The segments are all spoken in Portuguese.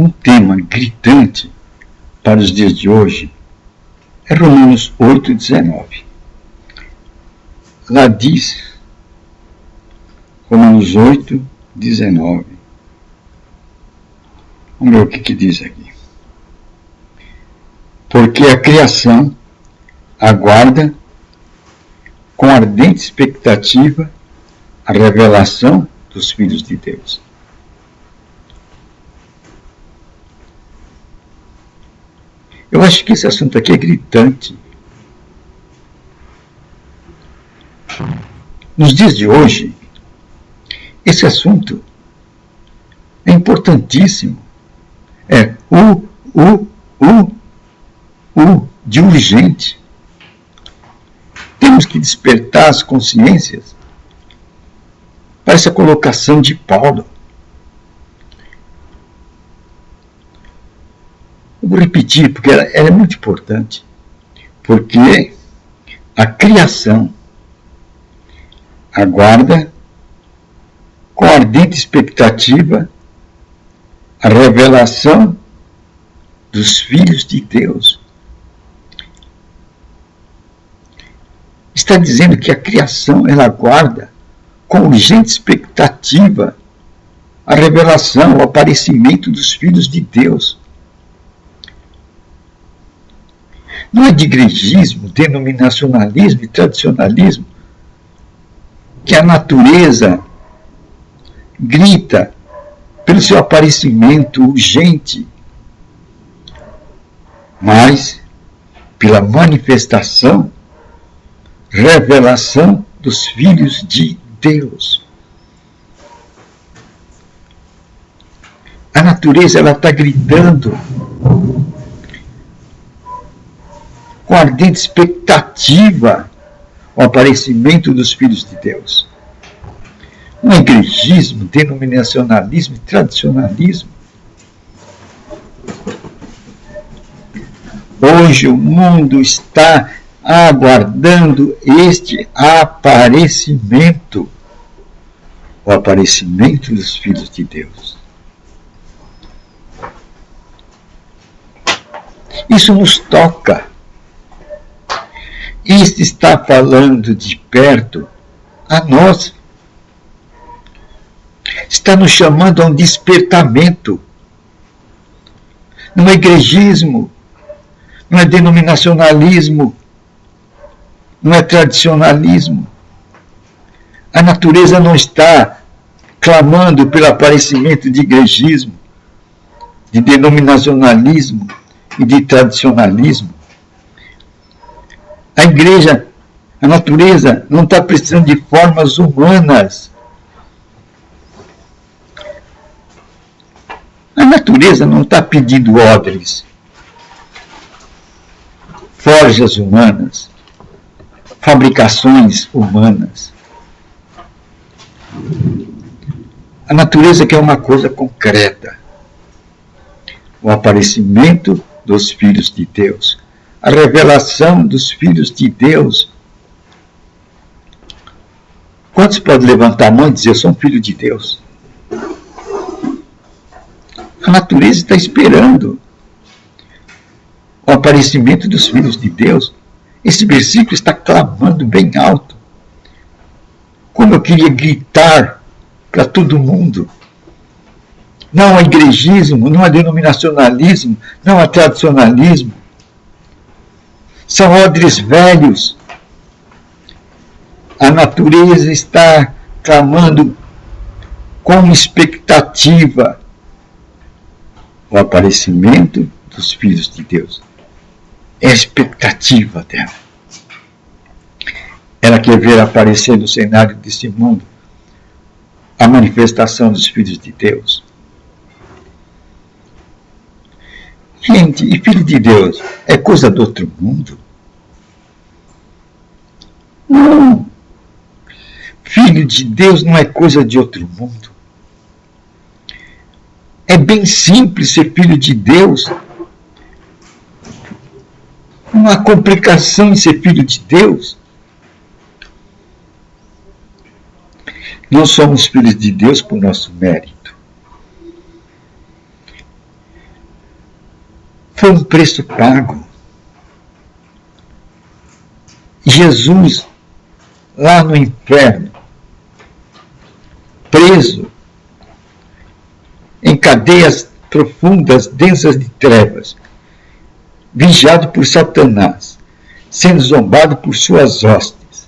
um tema gritante para os dias de hoje é Romanos 8,19. Lá diz, Romanos 8,19. Vamos ver o que diz aqui. Porque a criação aguarda com ardente expectativa a revelação dos filhos de Deus. Eu acho que esse assunto aqui é gritante. Nos dias de hoje, esse assunto é importantíssimo. É de urgente. Temos que despertar as consciências para essa colocação de Paulo. Eu vou repetir, porque ela é muito importante. Porque a criação aguarda com ardente expectativa a revelação dos filhos de Deus. Está dizendo que a criação ela aguarda com urgente expectativa a revelação, o aparecimento dos filhos de Deus. Não é de igrejismo, denominacionalismo e tradicionalismo que a natureza grita pelo seu aparecimento urgente, mas pela manifestação, revelação dos filhos de Deus. A natureza ela está gritando com ardente expectativa o aparecimento dos filhos de Deus. Não é igrejismo, denominacionalismo e tradicionalismo. Hoje o mundo está aguardando este aparecimento, o aparecimento dos filhos de Deus. Isso nos toca. Isto está falando de perto a nós. Está nos chamando a um despertamento. Não é igrejismo, não é denominacionalismo, não é tradicionalismo. A natureza não está clamando pelo aparecimento de igrejismo, de denominacionalismo e de tradicionalismo. A igreja, a natureza, não está precisando de formas humanas. A natureza não está pedindo odres, forjas humanas, fabricações humanas. A natureza quer uma coisa concreta: o aparecimento dos filhos de Deus, a revelação dos filhos de Deus. Quantos podem levantar a mão e dizer: eu sou um filho de Deus? A natureza está esperando o aparecimento dos filhos de Deus. Esse versículo está clamando bem alto. Como eu queria gritar para todo mundo. Não há igrejismo, não há denominacionalismo, não há tradicionalismo. São odres velhos. A natureza está clamando com expectativa o aparecimento dos filhos de Deus. É a expectativa dela. Ela quer ver aparecer no cenário desse mundo a manifestação dos filhos de Deus. Gente, e filho de Deus é coisa do outro mundo? Não. Filho de Deus não é coisa de outro mundo. É bem simples ser filho de Deus. Não há complicação em ser filho de Deus. Não somos filhos de Deus por nosso mérito. Foi um preço pago. Jesus, lá no inferno, preso, em cadeias profundas, densas de trevas, vigiado por Satanás, sendo zombado por suas hostes.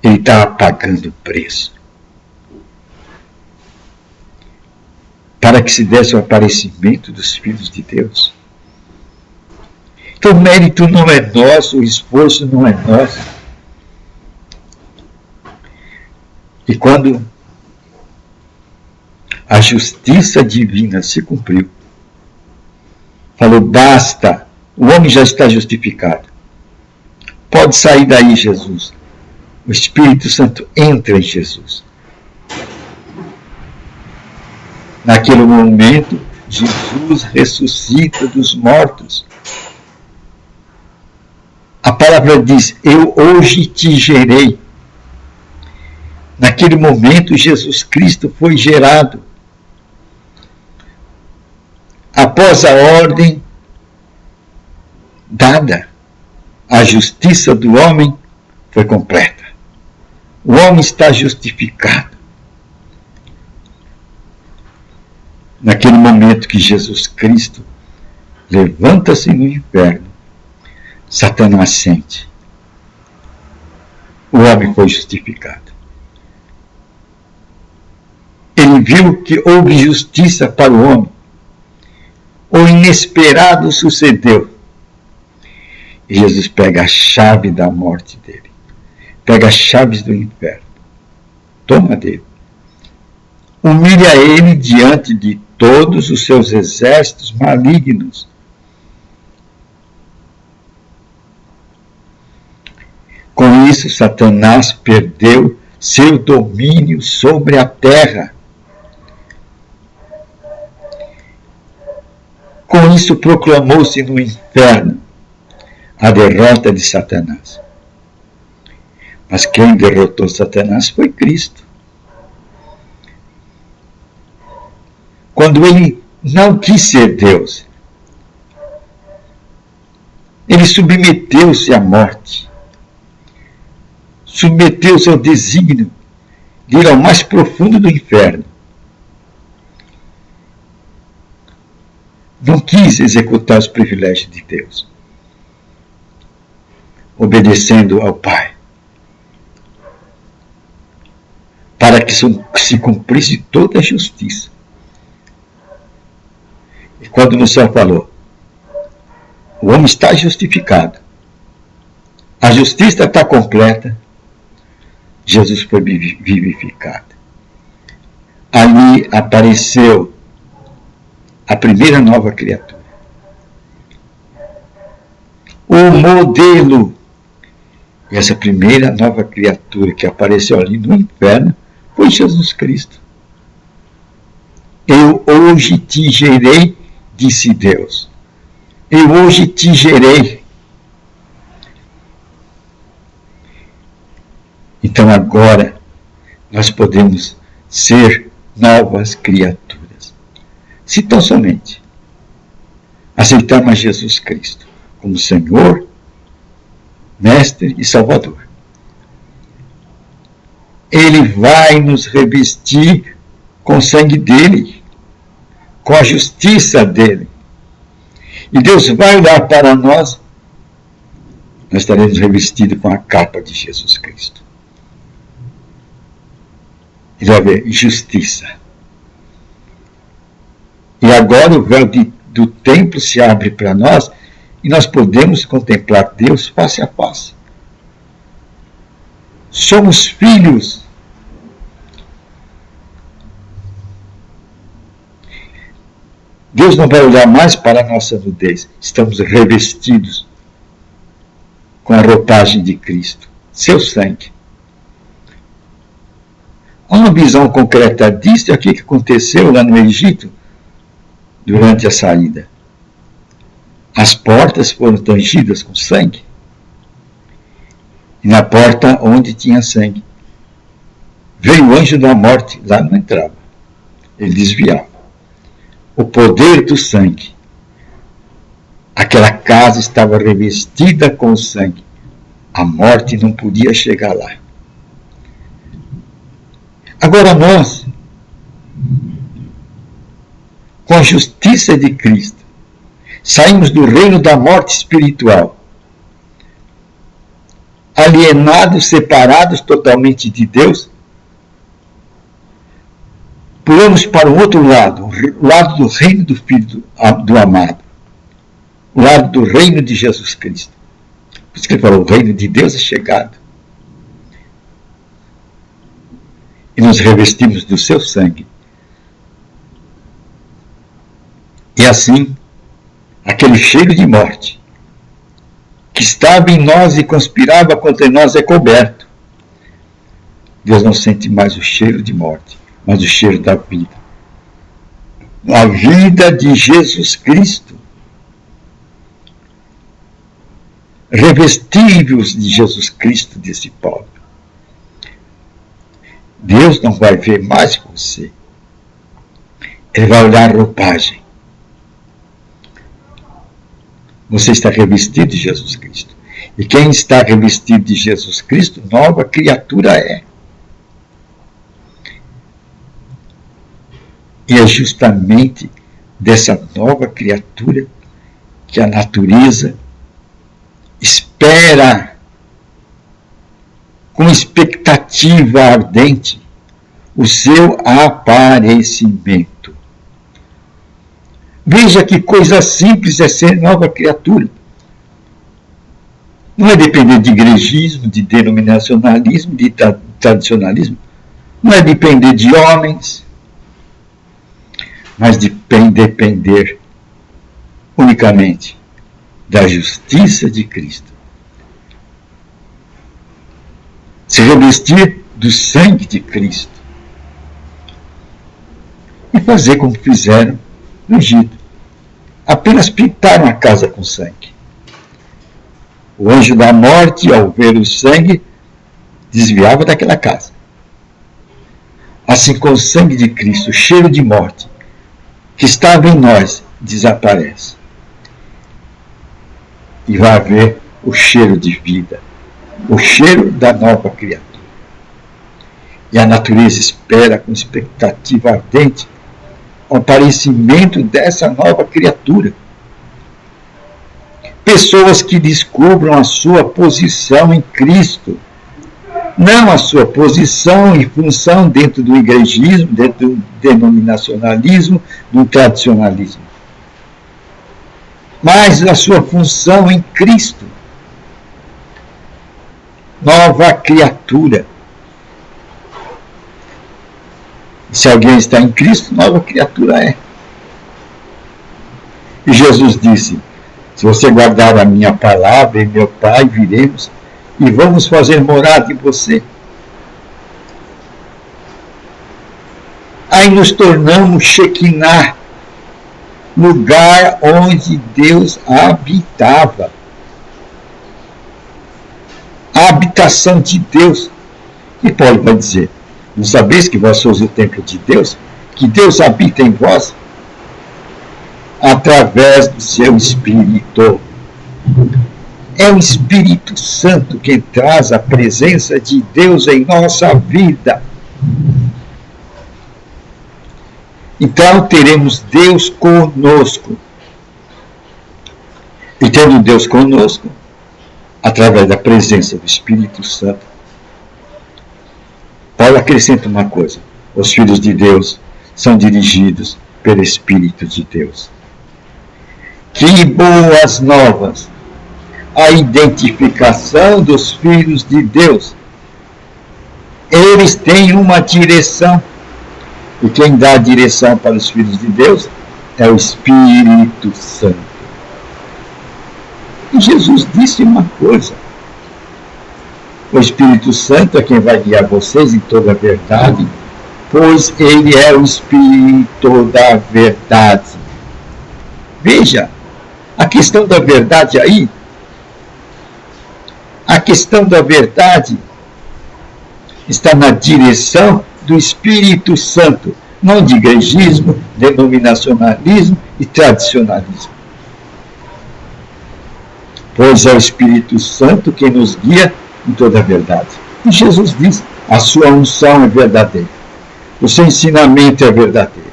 Ele estava pagando o preço para que se desse o aparecimento dos filhos de Deus. Então o mérito não é nosso, o esforço não é nosso. E quando a justiça divina se cumpriu, falou, basta, o homem já está justificado. Pode sair daí, Jesus. O Espírito Santo entra em Jesus. Naquele momento, Jesus ressuscita dos mortos. A palavra diz, eu hoje te gerei. Naquele momento, Jesus Cristo foi gerado. Após a ordem dada, a justiça do homem foi completa. O homem está justificado. Naquele momento que Jesus Cristo levanta-se no inferno, Satanás sente. O homem foi justificado. Ele viu que houve justiça para o homem. O inesperado sucedeu. E Jesus pega a chave da morte dele. Pega as chaves do inferno. Toma dele. Humilha ele diante de todos os seus exércitos malignos. Com isso, Satanás perdeu seu domínio sobre a terra. Com isso, proclamou-se no inferno a derrota de Satanás. Mas quem derrotou Satanás foi Cristo. Quando ele não quis ser Deus, ele submeteu-se à morte. Submeteu-se ao desígnio de ir ao mais profundo do inferno. Não quis executar os privilégios de Deus, obedecendo ao Pai, para que se cumprisse toda a justiça. E quando no céu falou, o homem está justificado, a justiça está completa, Jesus foi vivificado. Ali apareceu a primeira nova criatura. O modelo. E essa primeira nova criatura que apareceu ali no inferno foi Jesus Cristo. Eu hoje te gerei, disse Deus. Eu hoje te gerei. Então agora nós podemos ser novas criaturas. Se tão somente aceitarmos a Jesus Cristo como Senhor, Mestre e Salvador. Ele vai nos revestir com o sangue dele, com a justiça dele. E Deus vai olhar para nós estaremos revestidos com a capa de Jesus Cristo. Ele vai ver justiça. E agora o véu do templo se abre para nós e nós podemos contemplar Deus face a face. Somos filhos. Deus não vai olhar mais para a nossa nudez. Estamos revestidos com a roupagem de Cristo, seu sangue. Há uma visão concreta disso, é o que aconteceu lá no Egito durante a saída. As portas foram tangidas com sangue. E na porta onde tinha sangue, veio o anjo da morte, lá não entrava. Ele desviava. o poder do sangue. Aquela casa estava revestida com o sangue. A morte não podia chegar lá. Agora nós, com a justiça de Cristo, saímos do reino da morte espiritual, alienados, separados totalmente de Deus, pulamos para o outro lado, o lado do reino do Filho do amado, o lado do reino de Jesus Cristo. Por isso que ele falou, o reino de Deus é chegado. E nos revestimos do seu sangue. E assim, aquele cheiro de morte que estava em nós e conspirava contra nós é coberto. Deus não sente mais o cheiro de morte, mas o cheiro da vida. A vida de Jesus Cristo. Revestíveis de Jesus Cristo, disse Paulo. Deus não vai ver mais você. Ele vai olhar a roupagem. Você está revestido de Jesus Cristo. E quem está revestido de Jesus Cristo, nova criatura é. E é justamente dessa nova criatura que a natureza espera com expectativa ardente o seu aparecimento. Veja que coisa simples é ser nova criatura. Não é depender de igrejismo, de denominacionalismo, de tradicionalismo. Não é depender de homens, mas depender unicamente da justiça de Cristo. Se revestir do sangue de Cristo. E fazer como fizeram no Egito. Apenas pintaram a casa com sangue. O anjo da morte, ao ver o sangue, desviava daquela casa. Assim, com o sangue de Cristo, o cheiro de morte que estava em nós desaparece. E vai haver o cheiro de vida, o cheiro da nova criatura. E a natureza espera com expectativa ardente o aparecimento dessa nova criatura. Pessoas que descubram a sua posição em Cristo, não a sua posição e função dentro do igrejismo, dentro do denominacionalismo, do tradicionalismo, mas a sua função em Cristo. Nova criatura. Se alguém está em Cristo, nova criatura é. E Jesus disse, se você guardar a minha palavra, e meu Pai, viremos e vamos fazer morada em você. Aí nos tornamos Shekinah, lugar onde Deus habitava. A habitação de Deus. E Paulo vai dizer, não sabeis que vós sois o templo de Deus? Que Deus habita em vós? Através do seu Espírito. É o Espírito Santo quem traz a presença de Deus em nossa vida. Então teremos Deus conosco. E tendo Deus conosco, através da presença do Espírito Santo, Paulo acrescenta uma coisa: os filhos de Deus são dirigidos pelo Espírito de Deus. Que boas novas! A identificação dos filhos de Deus. Eles têm uma direção. E quem dá a direção para os filhos de Deus é o Espírito Santo. E Jesus disse uma coisa: o Espírito Santo é quem vai guiar vocês em toda a verdade, pois ele é o Espírito da verdade. Veja, a questão da verdade aí, a questão da verdade está na direção do Espírito Santo, não de igrejismo, denominacionalismo e tradicionalismo. Pois é o Espírito Santo quem nos guia em toda a verdade. E Jesus diz, a sua unção é verdadeira, o seu ensinamento é verdadeiro.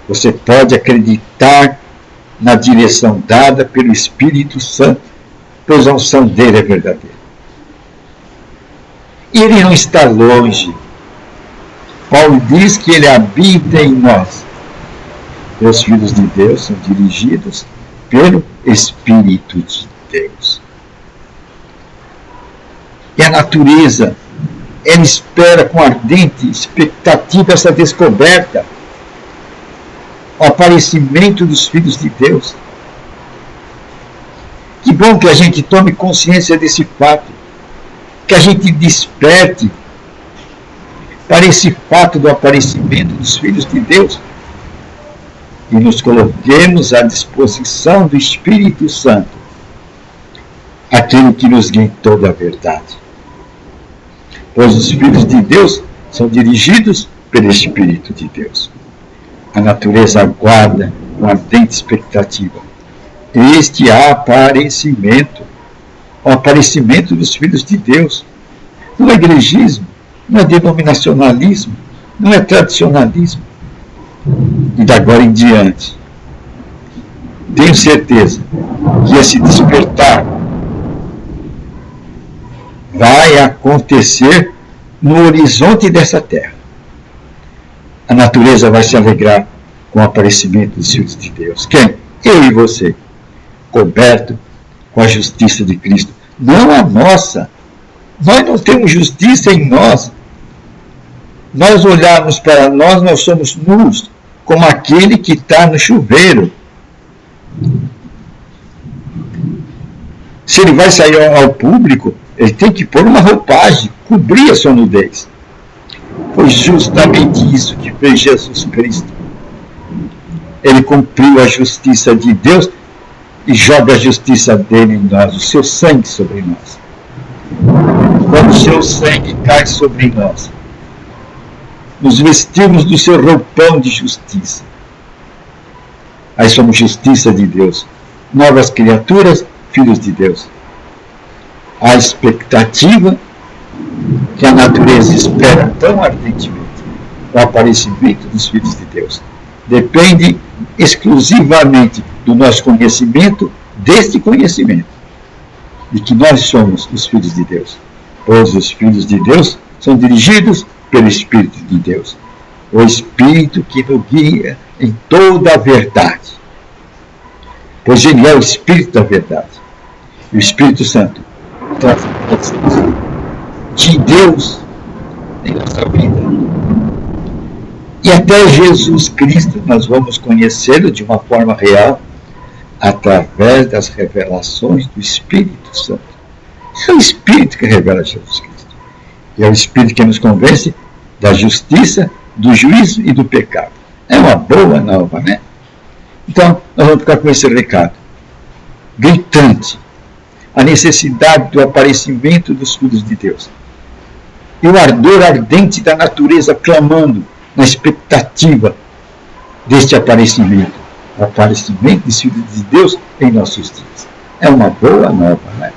Você pode acreditar na direção dada pelo Espírito Santo, pois a unção dele é verdadeira. E ele não está longe. Paulo diz que ele habita em nós. Os filhos de Deus são dirigidos pelo Espírito de Deus. E a natureza, ela espera com ardente expectativa essa descoberta, o aparecimento dos filhos de Deus. Que bom que a gente tome consciência desse fato, que a gente desperte para esse fato do aparecimento dos filhos de Deus e nos coloquemos à disposição do Espírito Santo, aquele que nos guia em toda a verdade. Pois os filhos de Deus são dirigidos pelo Espírito de Deus. A natureza aguarda com ardente expectativa este aparecimento, o aparecimento dos filhos de Deus. Não é igrejismo, não é denominacionalismo, não é tradicionalismo. E de agora em diante, tenho certeza que esse despertar vai acontecer no horizonte dessa terra. A natureza vai se alegrar com o aparecimento dos filhos de Deus. Quem? Eu e você, coberto com a justiça de Cristo. Não a nossa. Nós não temos justiça em nós. Nós olharmos para nós somos nus, como aquele que está no chuveiro. Se ele vai sair ao público, ele tem que pôr uma roupagem, cobrir a sua nudez. Foi justamente isso que fez Jesus Cristo. Ele cumpriu a justiça de Deus e joga a justiça dele em nós, o seu sangue sobre nós. Quando o seu sangue cai sobre nós, nos vestimos do seu roupão de justiça. Aí somos justiça de Deus, novas criaturas, filhos de Deus. A expectativa que a natureza espera tão ardentemente, o aparecimento dos filhos de Deus, depende exclusivamente do nosso conhecimento, deste conhecimento, de que nós somos os filhos de Deus, pois os filhos de Deus são dirigidos pelo Espírito de Deus, o Espírito que nos guia em toda a verdade, pois ele é o Espírito da verdade. E o Espírito Santo traz a presença de Deus em nossa vida. E até Jesus Cristo nós vamos conhecê-lo de uma forma real através das revelações do Espírito Santo. É o Espírito que revela Jesus Cristo. E é o Espírito que nos convence da justiça, do juízo e do pecado. É uma boa nova, né? Então, nós vamos ficar com esse recado gritante, a necessidade do aparecimento dos filhos de Deus. E o ardor ardente da natureza clamando na expectativa deste aparecimento. O aparecimento dos filhos de Deus em nossos dias. É uma boa nova, né?